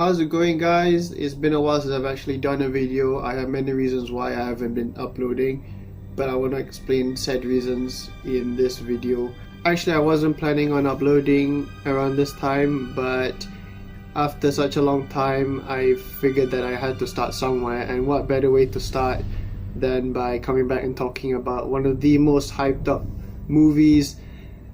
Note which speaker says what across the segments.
Speaker 1: How's it going, guys? It's been a while since I've actually done a video. I have many reasons why I haven't been uploading, but I want to explain said reasons in this video. Actually, I wasn't planning on uploading around this time, but after such a long time, I figured that I had to start somewhere, and what better way to start than by coming back and talking about one of the most hyped up movies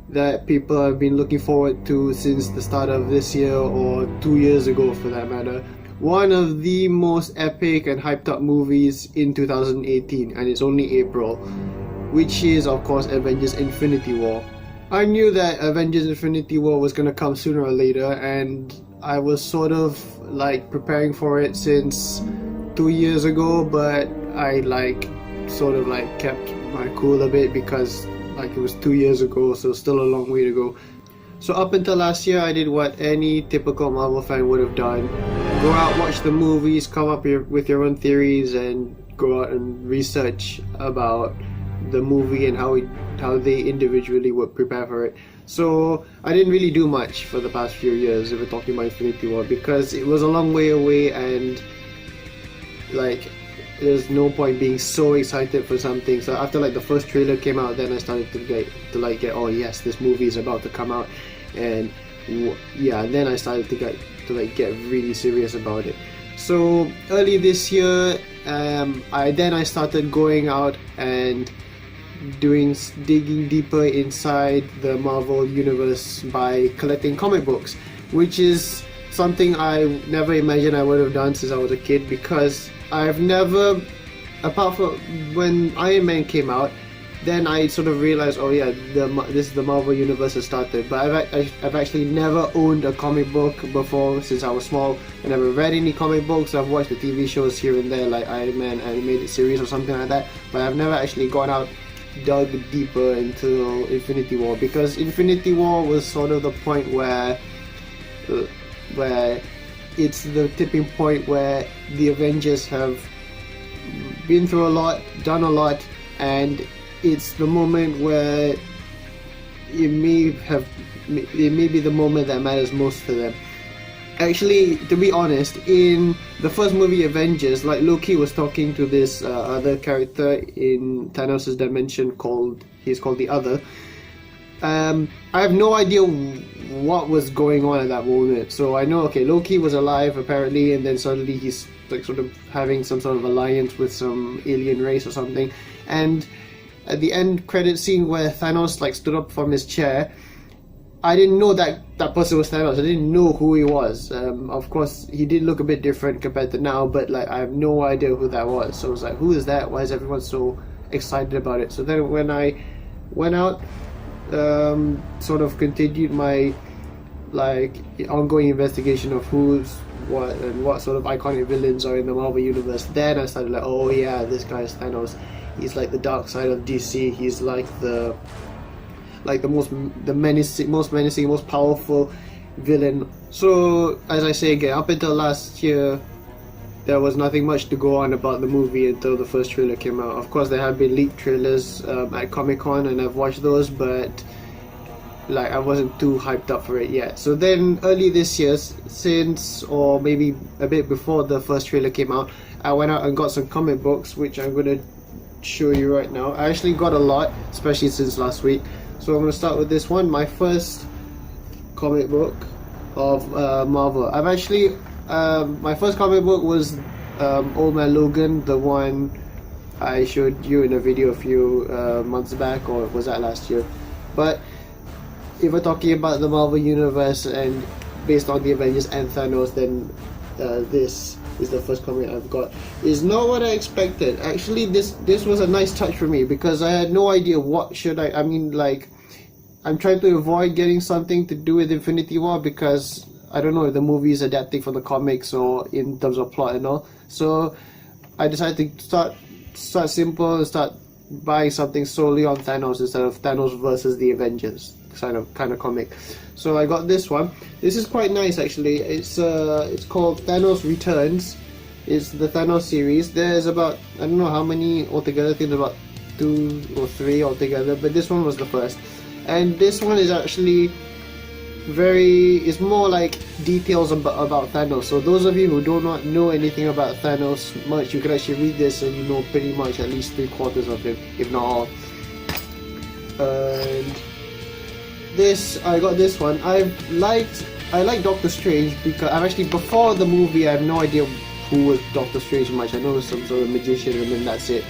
Speaker 1: that people have been looking forward to since the start of this year, or 2 years ago for that matter. One of the most epic and hyped up movies in 2018, and it's only April, which is of course Avengers Infinity War. I knew that Avengers Infinity War was gonna come sooner or later, and I was sort of like preparing for it since 2 years ago, but I sort of kept my cool a bit because it was 2 years ago, so still a long way to go. So up until last year, I did what any typical Marvel fan would have done: go out, watch the movies, come up with your own theories, and go out and research about the movie and how they individually would prepare for it. So I didn't really do much for the past few years if we're talking about Infinity War, because it was a long way away, and there's no point being so excited for something. So after the first trailer came out, then I started to get oh yes, this movie is about to come out, and yeah, and then I started to get really serious about it. So early this year, I started going out and digging deeper inside the Marvel universe by collecting comic books, which is something I never imagined I would have done since I was a kid, because I've never, apart from when Iron Man came out, then I sort of realized, oh yeah, the Marvel universe has started. But I've actually never owned a comic book before since I was small. I never read any comic books. I've watched the TV shows here and there, like Iron Man animated series or something like that, but I've never actually gone out, dug deeper into Infinity War, because Infinity War was sort of the point where it's the tipping point where the Avengers have been through a lot, done a lot, and it's the moment where it may be the moment that matters most to them. Actually, to be honest, in the first movie Avengers, Loki was talking to this other character in Thanos' dimension called the Other. I have no idea what was going on at that moment. So I know, okay, Loki was alive apparently, and then suddenly he's sort of having some sort of alliance with some alien race or something. And at the end credit scene where Thanos stood up from his chair, I didn't know that person was Thanos. I didn't know who he was. Of course, he did look a bit different compared to now, but I have no idea who that was. So I was like, who is that? Why is everyone so excited about it? So then when I went out, sort of continued my ongoing investigation of who's what and what sort of iconic villains are in the Marvel universe, then I started oh yeah, this guy is Thanos. He's the dark side of DC. He's the most menacing, most powerful villain. So as I say again, up until last year, there was nothing much to go on about the movie until the first trailer came out. Of course, there have been leaked trailers at Comic-Con, and I've watched those, but I wasn't too hyped up for it yet. So then early this year, or maybe a bit before the first trailer came out, I went out and got some comic books, which I'm going to show you right now. I actually got a lot, especially since last week. So I'm going to start with this one, my first comic book of Marvel. I've actually, my first comic book was Old Man Logan, the one I showed you in a video a few months back, or was that last year? But if we're talking about the Marvel universe and based on the Avengers and Thanos, then this is the first comic I've got. It's not what I expected. Actually, this was a nice touch for me, because I had no idea what should I mean, I'm trying to avoid getting something to do with Infinity War, because I don't know if the movie is adapting from the comics or in terms of plot and all. So I decided to start simple and start buying something solely on Thanos instead of Thanos versus the Avengers kind of comic. So I got this one. This is quite nice actually. It's called Thanos Returns. It's the Thanos series. There's about, I don't know how many altogether, I think about 2 or 3 altogether, but this one was the first. And this one is actually it's more like details about Thanos. So those of you who do not know anything about Thanos much, you can actually read this and you know pretty much at least 3/4 of him, if not all. And I got this one. I like Doctor Strange because I've actually, before the movie, I have no idea who was Doctor Strange much. I know some sort of magician and then that's it.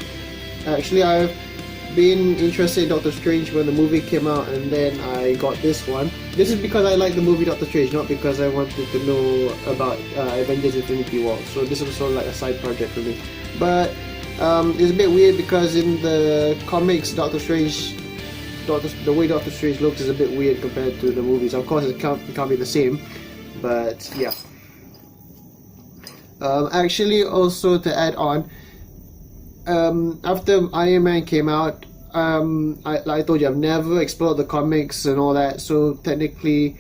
Speaker 1: Actually, I've been interested in Doctor Strange when the movie came out, and then I got this one. This is because I like the movie Doctor Strange, not because I wanted to know about Avengers Infinity War. So this was sort of like a side project for me. But it's a bit weird because in the comics, the way Doctor Strange looks is a bit weird compared to the movies. Of course, it can't be the same, but yeah. Actually, also to add on, after Iron Man came out, like I told you, I've never explored the comics and all that. So technically,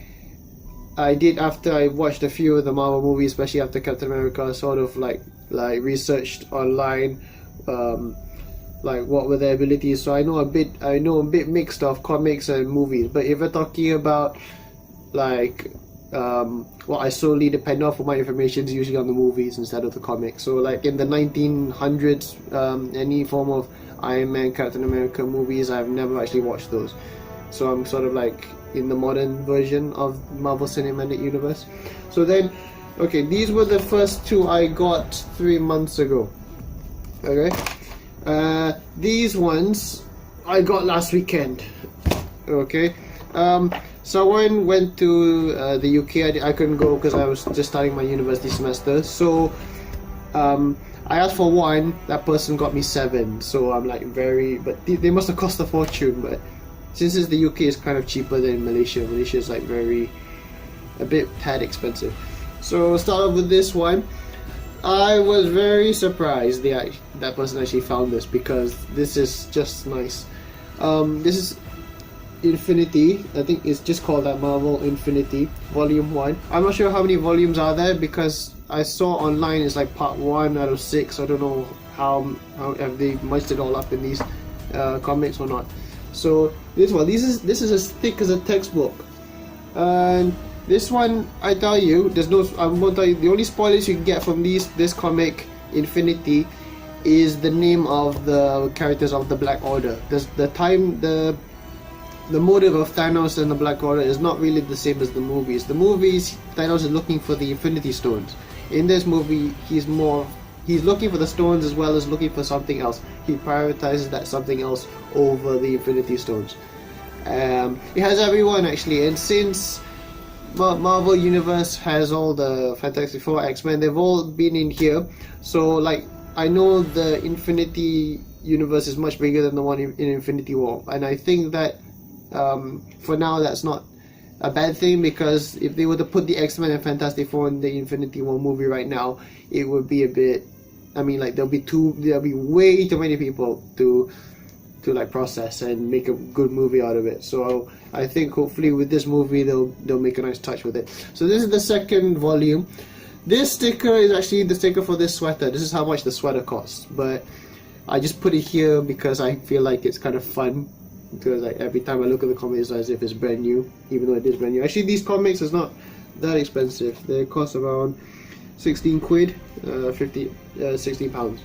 Speaker 1: I did after I watched a few of the Marvel movies, especially after Captain America. Sort of like researched online, like what were their abilities. So I know a bit mixed of comics and movies. But if we're talking about like what I solely depend on for my information is usually on the movies instead of the comics. So like in the 1900s, any form of Iron Man, Captain America movies, I've never actually watched those. So I'm sort of like in the modern version of Marvel Cinematic Universe. So then, okay, these were the first two I got 3 months ago. Okay, these ones I got last weekend. Okay, someone went to the UK. I couldn't go because I was just starting my university semester. So I asked for one. That person got me 7. So I'm like but they must have cost a fortune. But since it's the UK, it's kind of cheaper than Malaysia. Malaysia is like a bit tad expensive. So start off with this one. I was very surprised that person actually found this because this is just nice. This is Infinity. I think it's just called that, Marvel Infinity Volume 1. I'm not sure how many volumes are there because I saw online it's like part 1 out of 6. I don't know how have they merged it all up in these comics or not. So this is as thick as a textbook, and this one, I tell you, I won't tell you. The only spoilers you can get from this comic Infinity is the name of the characters of the Black Order. The motive of Thanos and the Black Order is not really the same as the movies. The movies, Thanos is looking for the Infinity Stones. In this movie, he's looking for the stones as well as looking for something else. He prioritizes that something else over the Infinity Stones. It has everyone actually, and since Marvel Universe has all the Fantastic Four, X-Men, they've all been in here. So like, I know the Infinity Universe is much bigger than the one in Infinity War, and I think that for now that's not a bad thing, because if they were to put the X-Men and Fantastic Four in the Infinity War movie right now, it would be a bit, I mean, like there'll be way too many people to like process and make a good movie out of it. So I think hopefully with this movie they'll make a nice touch with it. So this is the second volume. This sticker is actually the sticker for this sweater. This is how much the sweater costs, but I just put it here because I feel like it's kind of fun, because like every time I look at the comic it's as if it's brand new, even though it is brand new. Actually, these comics is not that expensive. They cost around 16 quid, 16 pounds.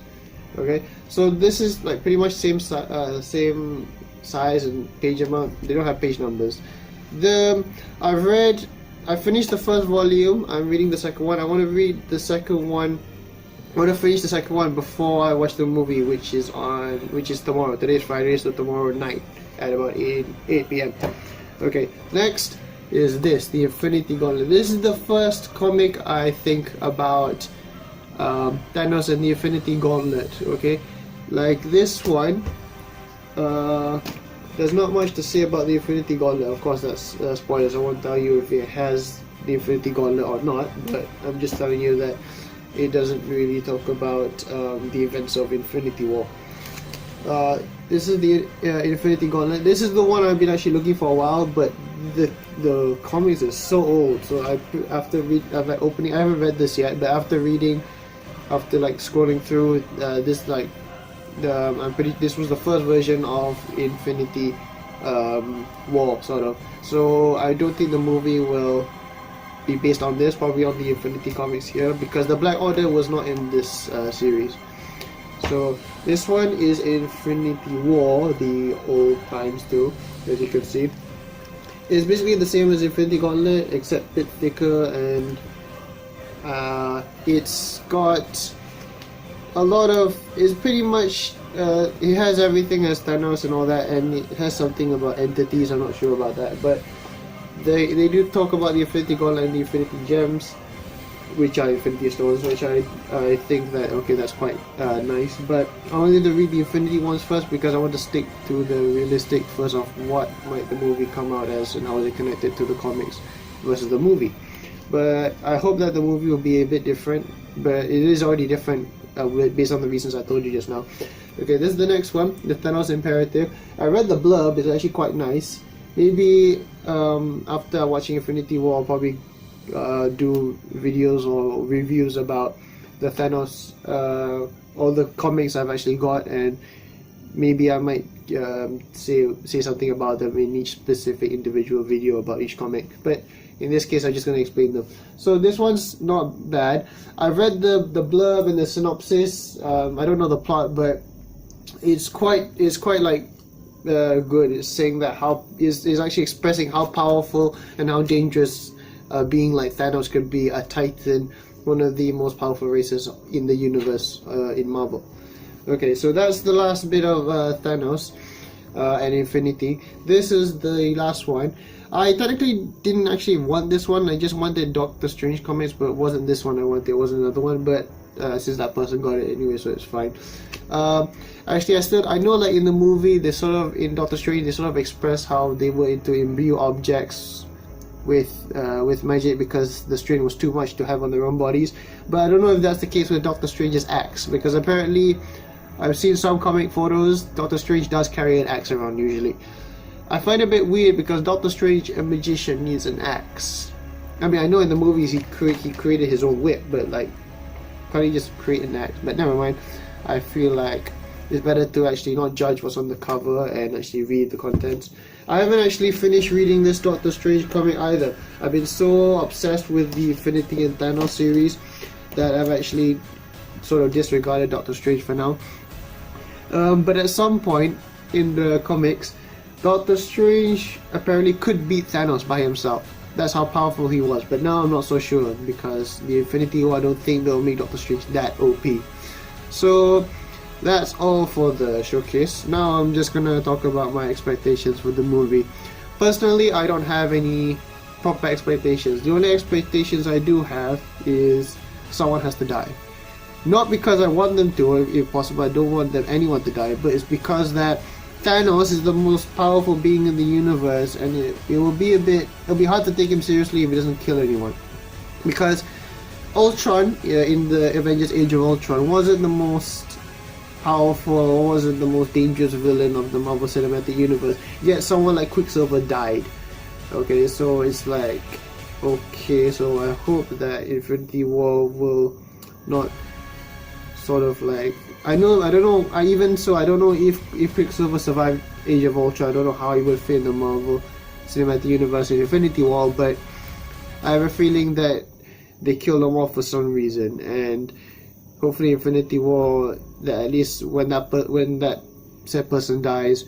Speaker 1: Okay, so this is like pretty much same size and page amount. They don't have page numbers. I finished the first volume. I'm reading the second one. I want to read the second one. I want to finish the second one before I watch the movie, which is tomorrow. Today is Friday, so tomorrow night at about 8 p.m. Okay, next is the Infinity Gauntlet. This is the first comic I think about Thanos and the Infinity Gauntlet. Okay, like this one, there's not much to say about the Infinity Gauntlet. Of course, that's spoilers. I won't tell you if it has the Infinity Gauntlet or not, but I'm just telling you that it doesn't really talk about the events of Infinity War. This is the Infinity Gauntlet. This is the one I've been actually looking for a while, but the comics is so old. So I haven't read this yet, but after scrolling through this, this was the first version of Infinity war, sort of. So I don't think the movie will be based on this, probably on the Infinity comics here, because the Black Order was not in this series. So this one is Infinity War, the old times too, as you can see. It's basically the same as Infinity Gauntlet, except a bit thicker, and it's got a lot of, it's pretty much, it has everything as Thanos and all that, and it has something about entities. I'm not sure about that, but they do talk about the Infinity Gauntlet and the Infinity Gems, which are Infinity Stones, which I think that, okay, that's quite nice. But I wanted to read the Infinity ones first because I want to stick to the realistic first of what might the movie come out as and how is it connected to the comics versus the movie. But I hope that the movie will be a bit different, but it is already different based on the reasons I told you just now. Okay, this is the next one, the Thanos Imperative. I read the blurb, it's actually quite nice. Maybe after watching Infinity War, I'll probably do videos or reviews about the Thanos, all the comics I've actually got, and maybe I might say something about them in each specific individual video about each comic. But in this case, I'm just going to explain them. So this one's not bad. I've read the blurb and the synopsis. I don't know the plot, but it's quite like good. It's saying that is actually expressing how powerful and how dangerous a being like Thanos could be, a Titan, one of the most powerful races in the universe in Marvel. Okay, so that's the last bit of Thanos and Infinity. This is the last one. I technically didn't actually want this one. I just wanted Doctor Strange comics, but it wasn't this one I wanted. It was another one, but since that person got it anyway, so it's fine. Actually, I know, like in the movie, they sort of, in Doctor Strange, they sort of express how they were to imbue objects with magic because the strain was too much to have on their own bodies. But I don't know if that's the case with Doctor Strange's axe, because apparently I've seen some comic photos. Doctor Strange does carry an axe around usually. I find it a bit weird because Doctor Strange, a magician, needs an axe. I mean, I know in the movies he created his own whip, but like, can't he just create an axe? But never mind. I feel like it's better to actually not judge what's on the cover and actually read the contents. I haven't actually finished reading this Doctor Strange comic either. I've been so obsessed with the Infinity and Thanos series that I've actually sort of disregarded Doctor Strange for now. But at some point in the comics, Doctor Strange apparently could beat Thanos by himself. That's how powerful he was. But now I'm not so sure because the Infinity War, I don't think they'll make Doctor Strange that OP. So that's all for the showcase. Now I'm just gonna talk about my expectations for the movie. Personally, I don't have any proper expectations. The only expectations I do have is someone has to die. Not because I want them to, if possible. I don't want anyone to die, but it's because that Thanos is the most powerful being in the universe, and it'll be hard to take him seriously if he doesn't kill anyone. Because Ultron in the Avengers Age of Ultron wasn't the most powerful or wasn't the most dangerous villain of the Marvel Cinematic Universe, yet someone like Quicksilver died. Okay, so it's like, okay, so I hope that Infinity War will not sort of like, I don't know if Quicksilver survived Age of Ultron. I don't know how he will fit in the Marvel Cinematic Universe in Infinity War, but I have a feeling that they killed him off for some reason, and hopefully Infinity War, that at least when that said person dies,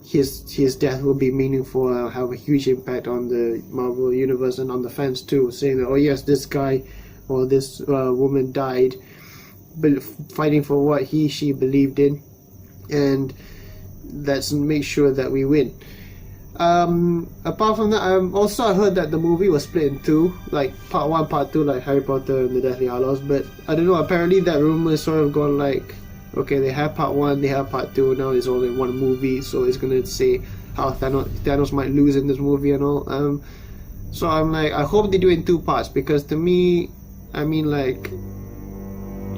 Speaker 1: his death will be meaningful and have a huge impact on the Marvel Universe and on the fans too, saying that, oh yes, this guy or this woman died fighting for what she believed in, and let's make sure that we win. Apart from that, I heard that the movie was split in two, like part 1, part 2, like Harry Potter and the Deathly Hallows, but I don't know, apparently that rumor is sort of gone like, okay, they have part 1, they have part 2, now it's only one movie, so it's gonna say how Thanos might lose in this movie and all. So I'm like, I hope they do it in 2 parts, because to me, I mean like,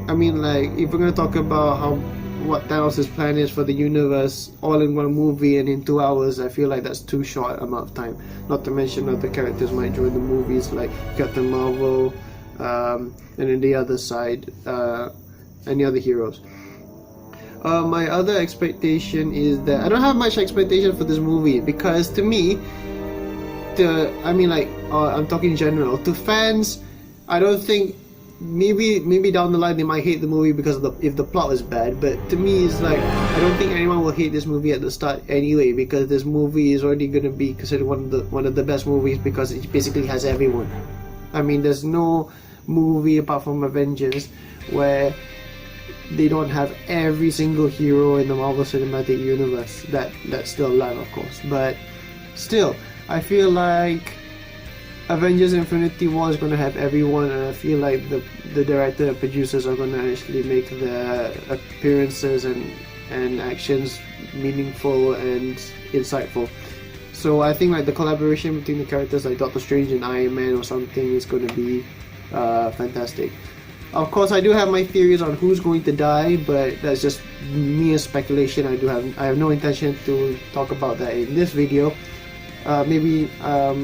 Speaker 1: if we're gonna talk about what Thanos' plan is for the universe all in one movie and in 2 hours, I feel like that's too short amount of time. Not to mention other characters might join the movies like Captain Marvel, and then the other side, any other heroes. My other expectation is that I don't have much expectation for this movie, because to me, I'm talking in general. To fans, I don't think, maybe down the line they might hate the movie because of if the plot is bad, but to me it's like, I don't think anyone will hate this movie at the start anyway, because this movie is already gonna be considered one of the best movies, because it basically has everyone. I mean, there's no movie apart from Avengers where they don't have every single hero in the Marvel Cinematic Universe. That's still alive, of course, but still, I feel like Avengers Infinity War is going to have everyone, and I feel like the director and producers are going to actually make their appearances and actions meaningful and insightful. So I think like the collaboration between the characters like Doctor Strange and Iron Man or something is going to be fantastic. Of course, I do have my theories on who's going to die, but that's just mere speculation. I have no intention to talk about that in this video. Maybe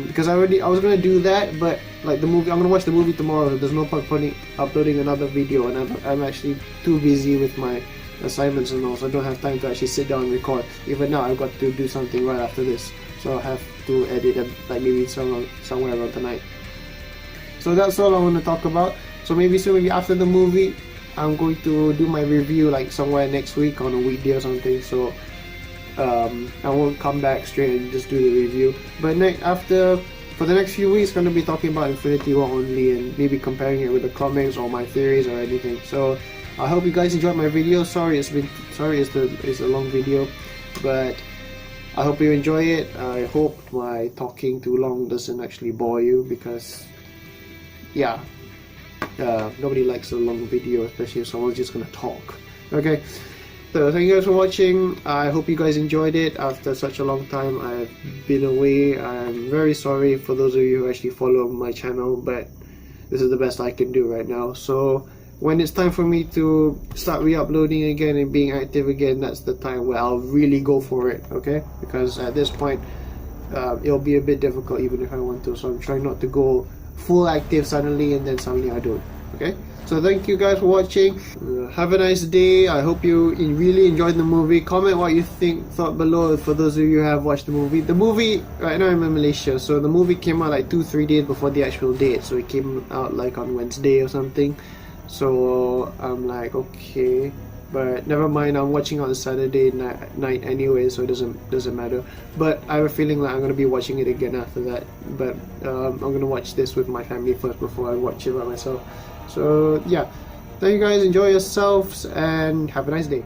Speaker 1: because I was gonna do that, but like the movie, I'm gonna watch the movie tomorrow. So there's no point uploading another video, and I'm actually too busy with my assignments and all, so I don't have time to actually sit down and record. Even now, I've got to do something right after this, so I'll have to edit it like maybe somewhere around tonight. So that's all I want to talk about. So maybe soon, maybe after the movie, I'm going to do my review like somewhere next week on a weekday or something. So I won't come back straight and just do the review. But for the next few weeks, I'm going to be talking about Infinity War only, and maybe comparing it with the comics or my theories or anything. So I hope you guys enjoyed my video. Sorry it's a long video, but I hope you enjoy it. I hope my talking too long doesn't actually bore you, because yeah, nobody likes a long video, especially if someone's just gonna talk. Okay, so thank you guys for watching. I hope you guys enjoyed it after such a long time. I've been away. I'm very sorry for those of you who actually follow my channel, but this is the best I can do right now. So when it's time for me to start re-uploading again and being active again, that's the time where I'll really go for it, okay? Because at this point, it'll be a bit difficult even if I want to, so I'm trying not to go full active suddenly and then suddenly I don't. Okay, so thank you guys for watching. Have a nice day. I hope you really enjoyed the movie. Comment what you thought below for those of you who have watched the movie. The movie, right now I'm in Malaysia, so the movie came out like 2-3 days before the actual date, so it came out like on Wednesday or something. So I'm like, okay, but never mind, I'm watching on a Saturday night anyway, so it doesn't matter. But I have a feeling like I'm gonna be watching it again after that, but I'm gonna watch this with my family first before I watch it by myself. So yeah, thank you guys, enjoy yourselves and have a nice day.